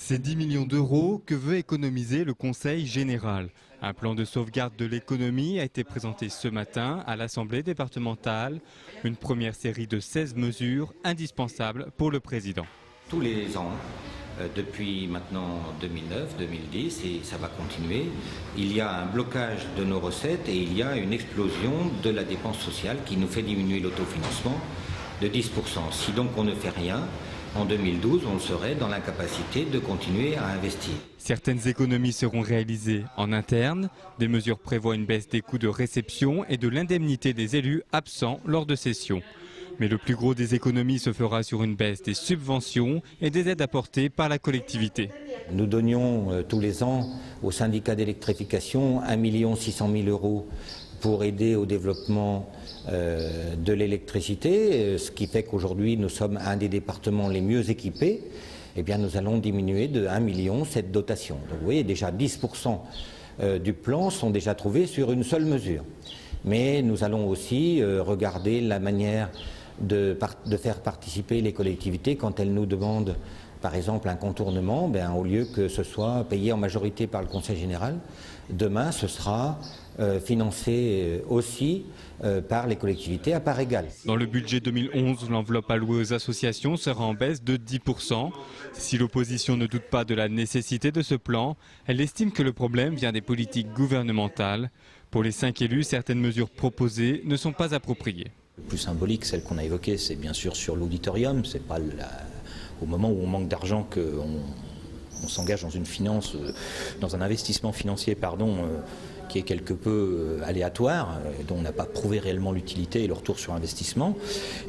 C'est 10 millions d'euros que veut économiser le Conseil général. Un plan de sauvegarde de l'économie a été présenté ce matin à l'Assemblée départementale. Une première série de 16 mesures indispensables pour le président. Tous les ans, depuis maintenant 2009-2010, et ça va continuer, il y a un blocage de nos recettes et il y a une explosion de la dépense sociale qui nous fait diminuer l'autofinancement de 10%. Si donc on ne fait rien, en 2012, on serait dans l'incapacité de continuer à investir. Certaines économies seront réalisées en interne. Des mesures prévoient une baisse des coûts de réception et de l'indemnité des élus absents lors de sessions. Mais le plus gros des économies se fera sur une baisse des subventions et des aides apportées par la collectivité. Nous donnions tous les ans au syndicat d'électrification 1 600 000 € pour aider au développement de l'électricité, ce qui fait qu'aujourd'hui nous sommes un des départements les mieux équipés. Eh bien, nous allons diminuer de 1 million cette dotation. Donc vous voyez, déjà 10% du plan sont déjà trouvés sur une seule mesure. Mais nous allons aussi regarder la manière de faire participer les collectivités quand elles nous demandent par exemple un contournement, au lieu que ce soit payé en majorité par le Conseil général, demain ce sera financé aussi par les collectivités à part égale. Dans le budget 2011, l'enveloppe allouée aux associations sera en baisse de 10%. Si l'opposition ne doute pas de la nécessité de ce plan, elle estime que le problème vient des politiques gouvernementales. Pour les 5 élus, certaines mesures proposées ne sont pas appropriées. Le plus symbolique, celle qu'on a évoquée, c'est bien sûr sur l'auditorium. C'est pas au moment où on manque d'argent qu'on s'engage dans une finance, dans un investissement financier, qui est quelque peu aléatoire, dont on n'a pas prouvé réellement l'utilité et le retour sur investissement.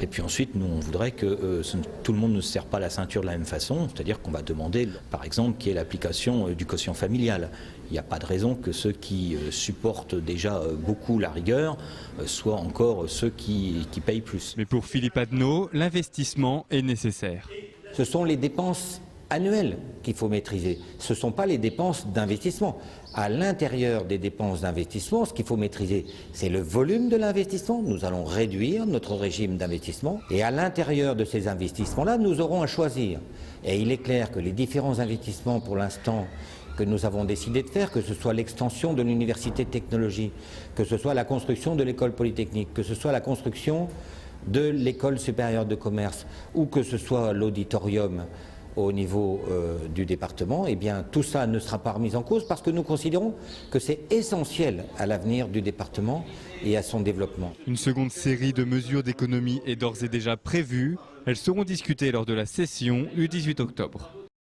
Et puis ensuite, nous, on voudrait que tout le monde ne se serre pas la ceinture de la même façon, c'est-à-dire qu'on va demander, par exemple, qu'il y ait l'application du quotient familial. Il n'y a pas de raison que ceux qui supportent déjà beaucoup la rigueur soient encore ceux qui payent plus. Mais pour Philippe Adneau, l'investissement est nécessaire. Ce sont les dépenses annuelles qu'il faut maîtriser. Ce ne sont pas les dépenses d'investissement. À l'intérieur des dépenses d'investissement, ce qu'il faut maîtriser, c'est le volume de l'investissement. Nous allons réduire notre régime d'investissement. Et à l'intérieur de ces investissements-là, nous aurons à choisir. Et il est clair que les différents investissements, pour l'instant, que nous avons décidé de faire, que ce soit l'extension de l'université de technologie, que ce soit la construction de l'école polytechnique, que ce soit la construction de l'école supérieure de commerce, ou que ce soit l'auditorium au niveau du département, eh bien tout ça ne sera pas remis en cause parce que nous considérons que c'est essentiel à l'avenir du département et à son développement. Une seconde série de mesures d'économie est d'ores et déjà prévue. Elles seront discutées lors de la session du 18 octobre.